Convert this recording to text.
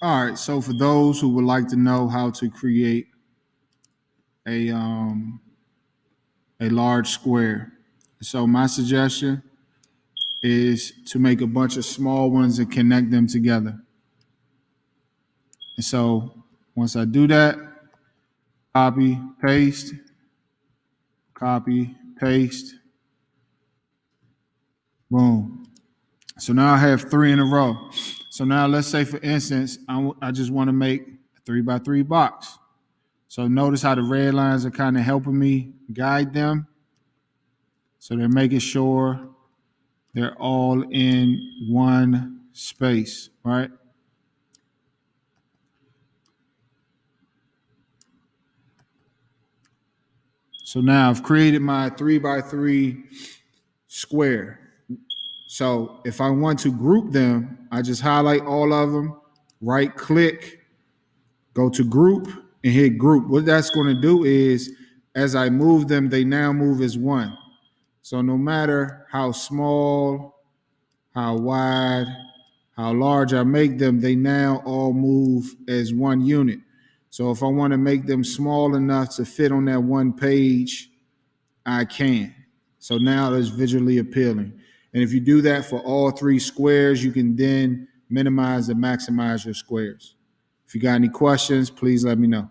All right, so for those who would like to know how to create a um, a large square, so my suggestion is to make a bunch of small ones and connect them together. And so once I do that, copy, paste, copy, paste, boom. So now I have three in a row. So now let's say, for instance, I just want to make a 3x3 box. So notice how the red lines are kind of helping me guide them. So they're making sure they're all in one space, right? So now I've created my 3x3 square. So if I want to group them, I just highlight all of them, right click, go to group, and hit group. What that's going to do is, as I move them, they now move as one. So no matter how small, how wide, how large I make them, they now all move as one unit. So if I want to make them small enough to fit on that one page, I can. So now it's visually appealing. And if you do that for all three squares, you can then minimize and maximize your squares. If you got any questions, please let me know.